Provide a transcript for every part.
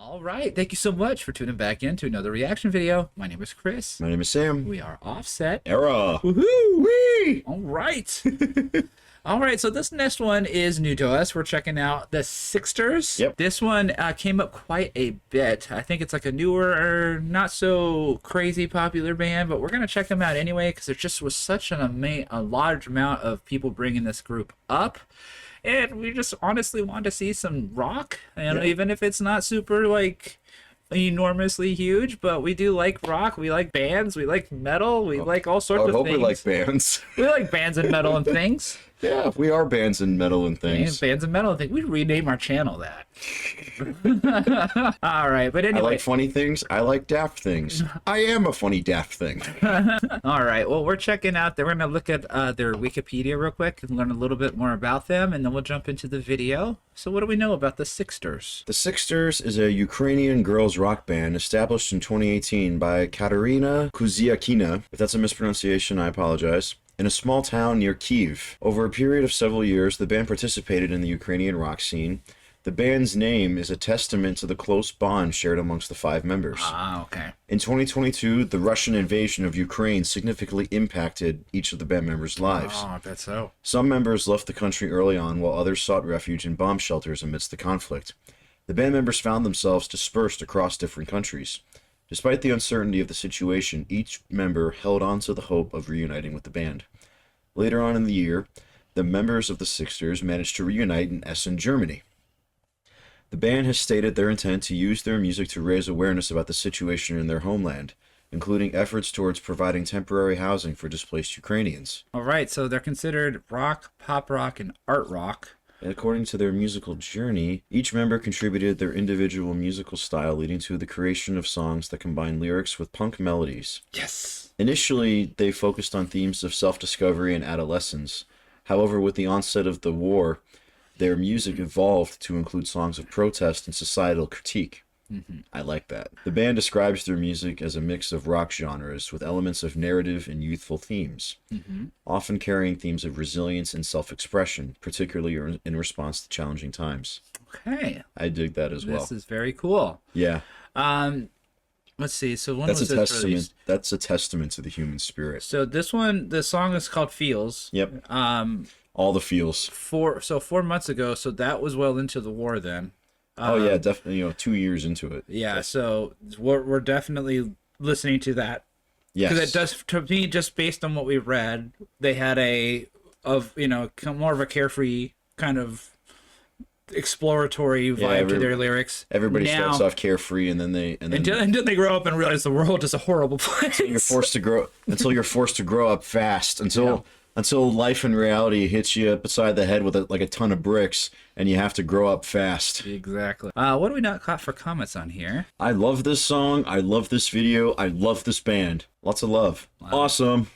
All right, thank you so much for tuning back in to another reaction video. My name is Chris. My name is Sam. We are Offset. Era. Woohoo! Whee! All right. All right, so this next one is new to us. We're checking out the Sixsters. Yep. This one came up quite a bit. I think it's like a newer, not so crazy popular band, but we're going to check them out anyway because there just was such a large amount of people bringing this group up. And we just honestly want to see some rock, and even if it's not super like enormously huge, but we do like rock. We like bands. We like metal. We like all sorts of things. I hope we like bands. We like bands and metal and things. Yeah, we are bands and metal and things. Bands and metal and things. We rename our channel that. All right, but anyway. I like funny things. I like daft things. I am a funny daft thing. All right, well, we're checking out. We're going to look at their Wikipedia real quick and learn a little bit more about them, and then we'll jump into the video. So what do we know about the Sixsters? The Sixsters is a Ukrainian girls rock band established in 2018 by Katerina Kuziakina. If that's a mispronunciation, I apologize. In a small town near Kyiv. Over a period of several years, the band participated in the Ukrainian rock scene. The band's name is a testament to the close bond shared amongst the 5 members. Ah, okay. In 2022, the Russian invasion of Ukraine significantly impacted each of the band members' lives. Oh, I bet so. Some members left the country early on, while others sought refuge in bomb shelters amidst the conflict. The band members found themselves dispersed across different countries. Despite the uncertainty of the situation, each member held on to the hope of reuniting with the band. Later on in the year, the members of the Sixsters managed to reunite in Essen, Germany. The band has stated their intent to use their music to raise awareness about the situation in their homeland, including efforts towards providing temporary housing for displaced Ukrainians. All right, so they're considered rock, pop rock, and art rock. According to their musical journey, each member contributed their individual musical style, leading to the creation of songs that combine lyrics with punk melodies. Yes! Initially, they focused on themes of self-discovery and adolescence. However, with the onset of the war, their music evolved to include songs of protest and societal critique. I like that. The band describes their music as a mix of rock genres with elements of narrative and youthful themes, often carrying themes of resilience and self-expression, particularly in response to challenging times. Okay. I dig that as well. This is very cool. Yeah. Let's see. So when That's was a this testament. released? That's a testament to the human spirit. So this one, the song is called Feels. Yep. All the feels. 4 months ago. So that was well into the war then. Oh yeah, definitely. 2 years into it. Yeah. So we're definitely listening to that. Yes. Because it does, to me, just based on what we read, they had more of a carefree kind of exploratory vibe to their lyrics. Everybody starts off carefree, and then until they grow up and realize the world is a horrible place. You're forced to grow until you're forced to grow up fast until life and reality hits you beside the head with a ton of bricks, and you have to grow up fast. Exactly. What do we not got for comments on here? I love this song. I love this video. I love this band. Lots of love. Wow. Awesome.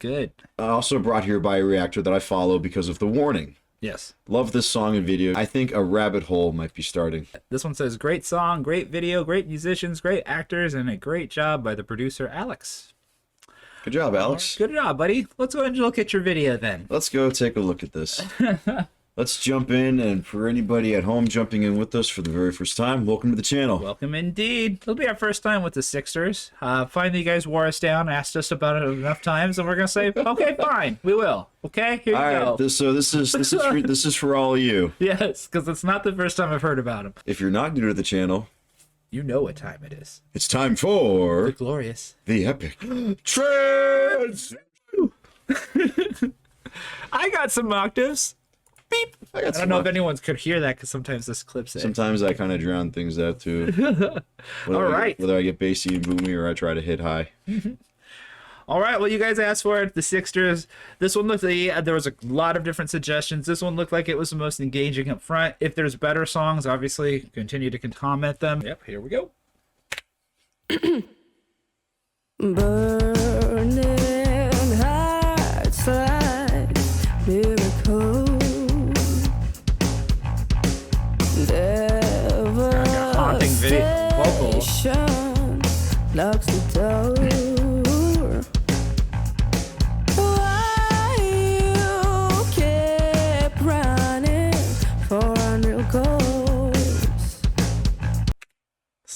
Good. Also brought here by a reactor that I follow because of the warning. Yes. Love this song and video. I think a rabbit hole might be starting. This one says, great song, great video, great musicians, great actors, and a great job by the producer, Alex. Good job, Alex. Good job, buddy. Let's go ahead and look at your video then. Let's go take a look at this. Let's jump in, and for anybody at home jumping in with us for the very first time, welcome to the channel. Welcome indeed. It'll be our first time with the Sixsters. Finally, you guys wore us down, asked us about it enough times, and we're gonna say, okay, fine, we will. Okay, here you go. This is for all of you. Yes, because it's not the first time I've heard about them. If you're not new to the channel, you know what time it is. It's time for the glorious, the epic trans. I got some octaves. Beep. I don't know if anyone could hear that because sometimes this clips it. Sometimes I kind of drown things out too. Whether I get bassy and boomy or I try to hit high. All right, well, you guys asked for it, the Sixsters. This one looked like there was a lot of different suggestions. This one looked like it was the most engaging up front. If there's better songs, obviously, continue to comment them. Yep, here we go. Burning hearts like miracles. Haunting vocal. Locks the door. Why you keep running for unreal goals?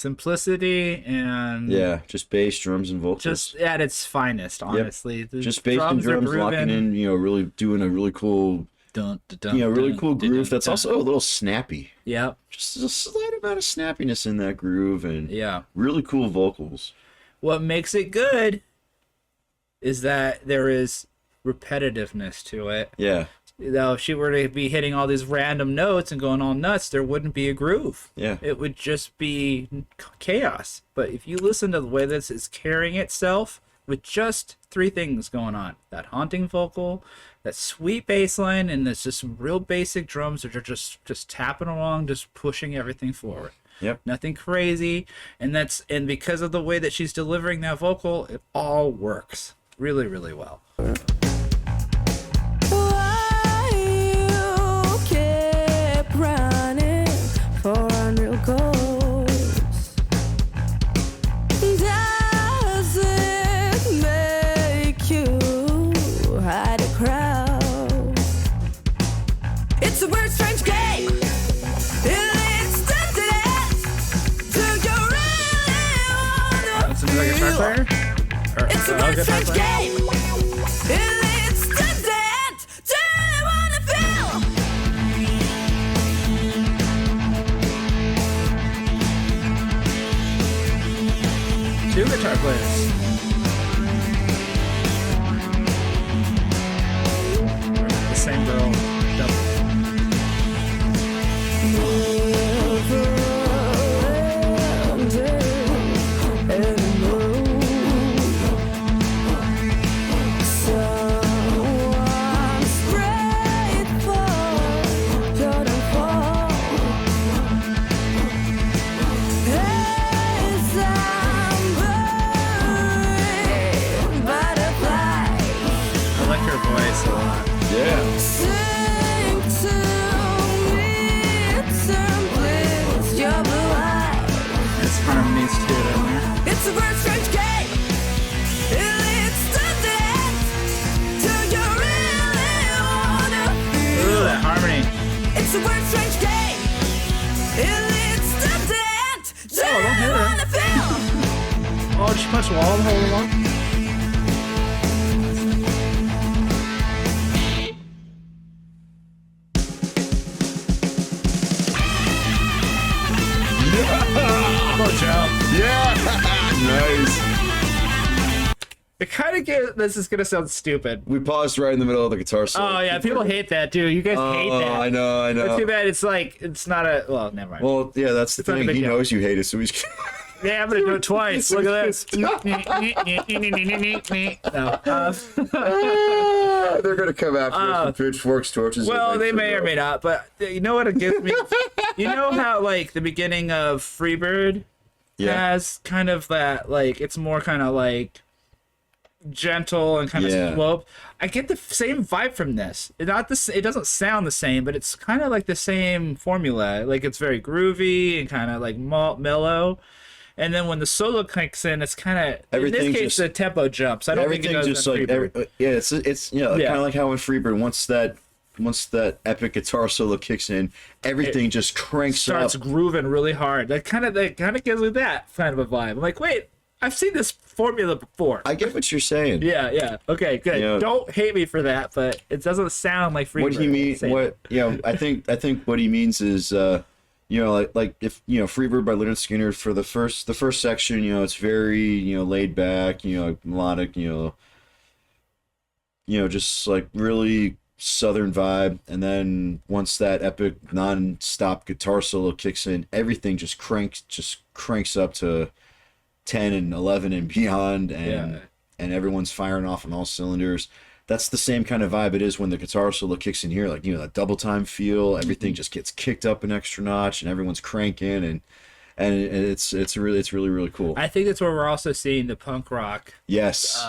simplicity and Yeah, just bass, drums, and vocals. just at its finest, honestly. The Just bass and are drums locking grooving. in, really doing a really cool, Dun, dun, dun, really dun, cool dun, groove dun, that's dun. also a little snappy. Yep. Just a slight amount of snappiness in that groove and Yeah. really cool vocals. What makes it good is that there is repetitiveness to it. Yeah, Now, if she were to be hitting all these random notes and going all nuts, there wouldn't be a groove. yeah. It would just be chaos. But if you listen to the way this is carrying itself with just three things going on, that haunting vocal, that sweet bass line, and there's just some real basic drums that are just tapping along, just pushing everything forward. Yep. Nothing crazy. And because of the way that she's delivering that vocal, it all works really, really well. Why you keep running for unreal goals? Does it make you hide a crowd? It's a weird, strange game. It leads to death. Do you really wanna Listen to the guitar feel? player? Or, It's a guitar weird, strange player? game. It leads to death. Do you wanna feel? Two guitar players. Or the same girl. Double. I like her voice a lot. Yeah. Sing to me, simply, your blue eyes. There's harmonies too in there. It's a weird, strange game. It leads to death. Do you really wanna Ooh, feel? that harmony. It's a weird, strange game. It leads to death. Do don't hit you her. wanna feel? Oh, did she punch the wall the whole long? Go jump. Yeah. Nice. It kind of gives. This is gonna sound stupid. We paused right in the middle of the guitar solo. Oh yeah, people hate that, dude. You guys hate Oh, that. I know. It's too bad. It's like it's not a. Well, never mind. Well, yeah, that's the It's not a thing. big He deal. knows you hate it, so he's. Yeah, I'm gonna do it twice. Look at this. No. They're gonna come after us with pitchforks, torches. Well, and they things, may or bro. may not, but you know what it gives me? You know how like the beginning of Freebird has kind of that like it's more kind of like gentle and kind of Yeah. slope. I get the same vibe from this. It not this. It doesn't sound the same, but it's kind of like the same formula. Like it's very groovy and kind of like mellow. And then when the solo kicks in, it's kind of in Everything this case just- the tempo jumps. I don't think it Everything does just in like Freebird. it's Yeah. kind of like how in Freebird once that epic guitar solo kicks in, everything just cranks starts up. grooving really hard. That kind of gives me that kind of a vibe. I'm like, wait, I've seen this formula before. I get what you're saying. Yeah. Okay, good. Yeah. Don't hate me for that, but it doesn't sound like Freebird. What he means, Say what I think what he means is, like if Freebird by Leonard Skinner for the first section, it's very laid back, melodic, just like really southern vibe, and then once that epic non-stop guitar solo kicks in, everything just cranks up to 10 and 11 and beyond, and everyone's firing off on all cylinders. That's the same kind of vibe it is when the guitar solo kicks in here, like that double time feel. Everything just gets kicked up an extra notch, and everyone's cranking, and it's really cool. I think that's where we're also seeing the punk rock Yes.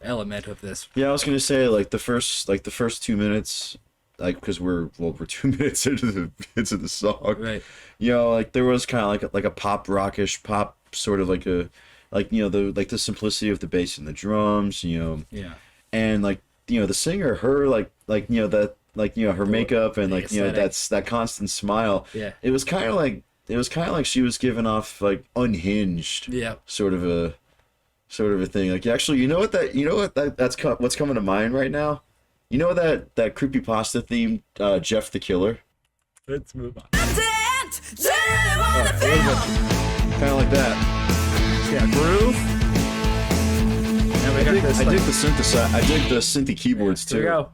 element of this. Yeah, I was gonna say like the first 2 minutes, like because we're 2 minutes into the song, Right. Like there was kind of like a pop rockish pop sort of like the simplicity of the bass and the drums, Yeah. and the singer, her her makeup and the aesthetic. that constant smile. Yeah. It was kind of like it was kind of like she was giving off like unhinged, Yeah. sort of a thing. Like actually, what's coming to mind right now. You know that creepypasta theme, Jeff the Killer. Let's move on. Kind of like that. Yeah, groove. And we got this. I dig the synthesizer. I dig the synthy keyboards too. Here we go.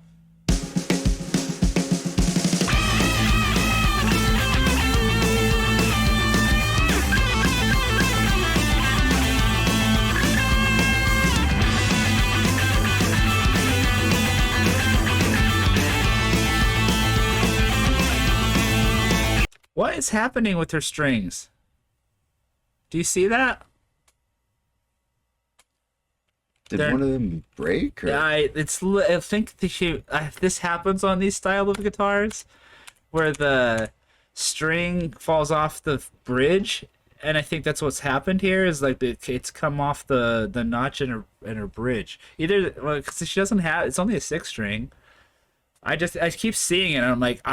What is happening with her strings? Do you see that? Did They're- one of them break? Or? Yeah, I think this happens on these style of guitars, where the string falls off the bridge, and I think that's what's happened here. Is like it's come off the notch in her bridge. Either because she doesn't have, it's only a 6-string. I keep seeing it, and I'm like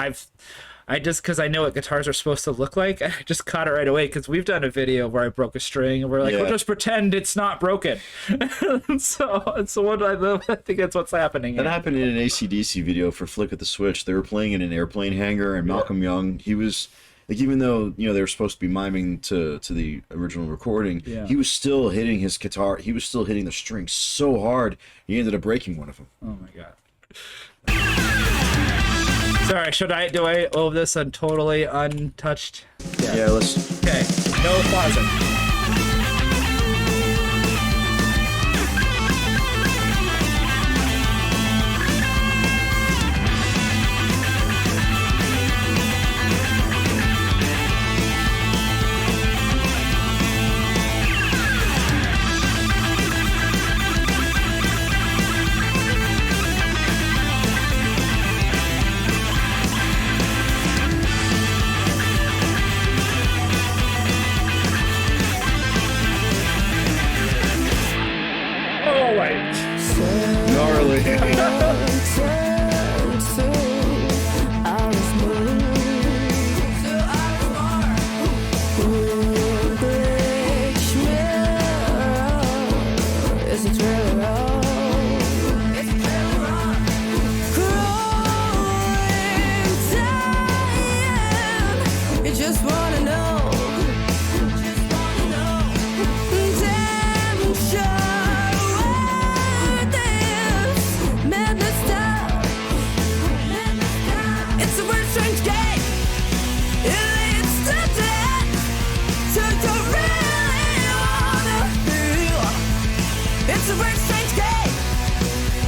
because I know what guitars are supposed to look like, I just caught it right away because we've done a video where I broke a string and we're like, we'll just pretend it's not broken. so what I think that's what's happening. That happened in an AC/DC video for Flick of the Switch. They were playing in an airplane hangar, and Malcolm Young, he was like, even though they were supposed to be miming to the original recording, he was still hitting his guitar. He was still hitting the strings so hard, he ended up breaking one of them. Oh my god. Sorry, do I owe this on totally untouched? Yeah, let's. Okay, no pausing. Oh wait. Gnarly. Just wanna know. Damn sure what this madness does. It's a very strange game. It leads to death. So you really wanna feel. It's a very strange game.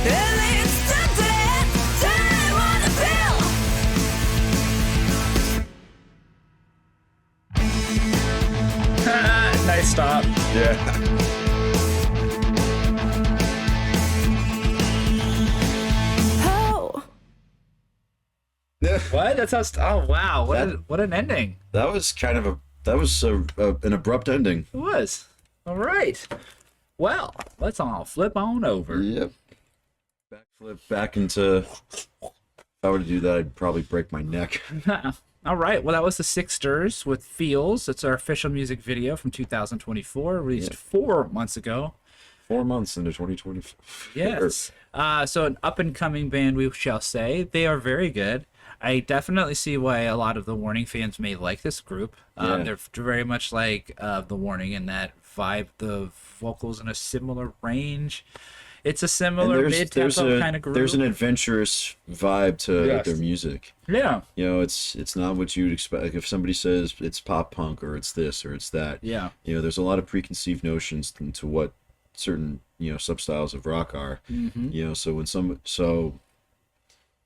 It leads to death. So you wanna feel. Nice stop. Yeah. Oh. What? That's how. Oh wow! What an ending. That was kind of an abrupt ending. It was. All right. Well, let's all flip on over. Yep. Backflip back into. If I were to do that, I'd probably break my neck. All right. Well, that was the Sixsters with Feels. It's our official music video from 2024, released 4 months ago. 4 months into 2024. Yes. So an up-and-coming band, we shall say. They are very good. I definitely see why a lot of the Warning fans may like this group. Yeah. They're very much like the Warning in that vibe. The vocals in a similar range. It's a similar mid-tempo kind of group. There's an adventurous vibe to Yes. their music. Yeah. It's not what you'd expect. Like if somebody says it's pop punk or it's this or it's that. Yeah. There's a lot of preconceived notions into what certain substyles of rock are. Mm-hmm.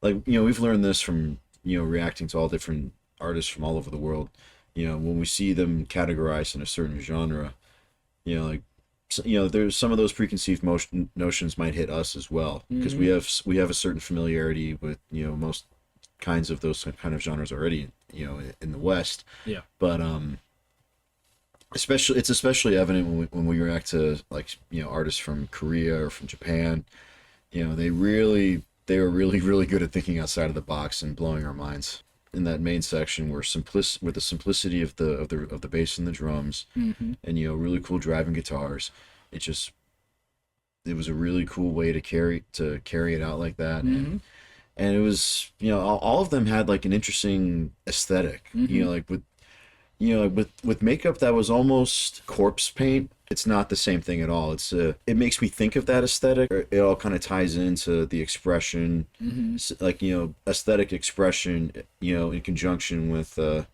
We've learned this from reacting to all different artists from all over the world. When we see them categorized in a certain genre, there's some of those preconceived notions might hit us as well because we have a certain familiarity with most kinds of those kind of genres already in the West. Yeah. But it's especially evident when we react to artists from Korea or from Japan. They were really really good at thinking outside of the box and blowing our minds. main section were with the simplicity of the bass and the drums, and really cool driving guitars. It was a really cool way to carry it out like that. And it was, all of them had like an interesting aesthetic, with makeup that was almost corpse paint. It's not the same thing at all. It makes me think of that aesthetic. It all kind of ties into the expression, aesthetic expression, in conjunction with the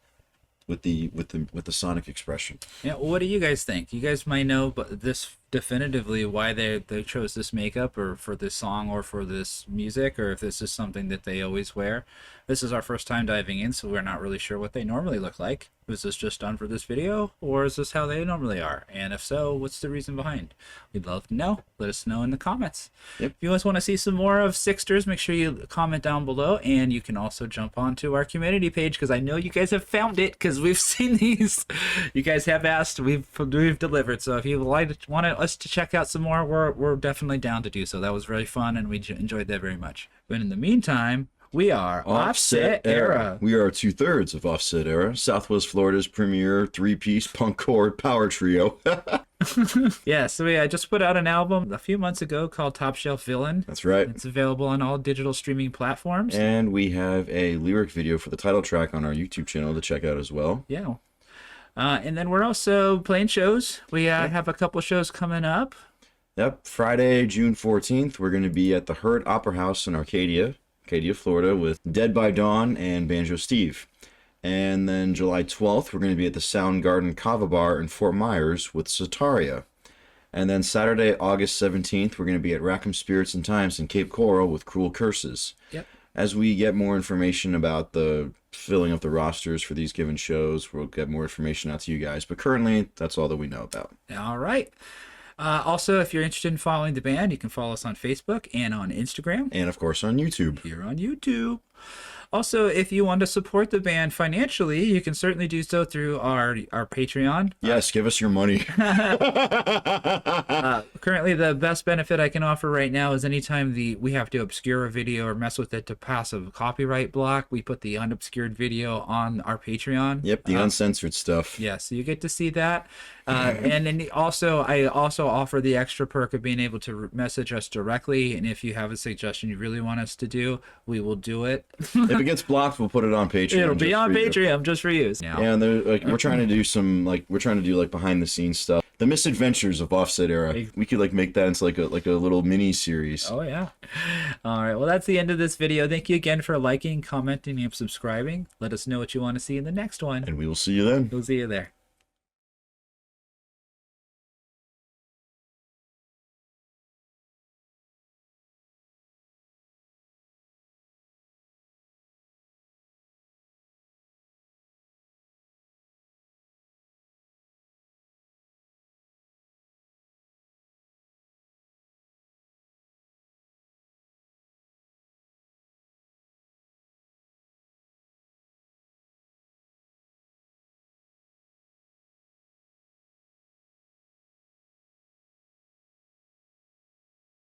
sonic expression. Yeah, what do you guys think? You guys might know, but this definitively why they chose this makeup, or for this song, or for this music, or if this is something that they always wear. This is our first time diving in, so we're not really sure what they normally look like. Was this just done for this video, or is this how they normally are? And if so, what's the reason behind? We'd love to know. Let us know in the comments. Yep. If you guys want to see some more of Sixsters, make sure you comment down below, and you can also jump onto our community page, because I know you guys have found it, because we've seen these. You guys have asked, we've delivered. So if you want us to check out some more, we're definitely down to do so. That was really fun, and we enjoyed that very much. But in the meantime, we are Offset Era. We are 2/3 of Offset Era, Southwest Florida's premier 3-piece punk chord power trio. Yeah, so I just put out an album a few months ago called Top Shelf Villain. That's right. It's available on all digital streaming platforms. And we have a lyric video for the title track on our YouTube channel to check out as well. Yeah. And then we're also playing shows. We have a couple shows coming up. Yep, Friday, June 14th, we're going to be at the Hurt Opera House in Arcadia, Florida, with Dead by Dawn and Banjo Steve. And then July 12th, we're going to be at the Soundgarden Kava Bar in Fort Myers with Sataria. And then Saturday, August 17th, we're going to be at Rackham Spirits and Times in Cape Coral with Cruel Curses. Yep. As we get more information about the filling up the rosters for these given shows, we'll get more information out to you guys. But currently, that's all that we know about. All right. Also, if you're interested in following the band, you can follow us on Facebook and on Instagram. And, of course, on YouTube. Here on YouTube. Also, if you want to support the band financially, you can certainly do so through our Patreon. Yes, give us your money. Currently, the best benefit I can offer right now is anytime we have to obscure a video or mess with it to pass a copyright block, we put the unobscured video on our Patreon. Yep, the uncensored stuff. Yeah, so you get to see that. And then I also offer the extra perk of being able to message us directly. And if you have a suggestion you really want us to do, we will do it. If it gets blocked, we'll put it on Patreon. It'll be on Patreon just for you. Yeah, and we're trying to do behind the scenes stuff. The misadventures of Offset Era. We could make that into like a little mini series. Oh yeah. All right. Well, that's the end of this video. Thank you again for liking, commenting, and subscribing. Let us know what you want to see in the next one. And we will see you then. We'll see you there.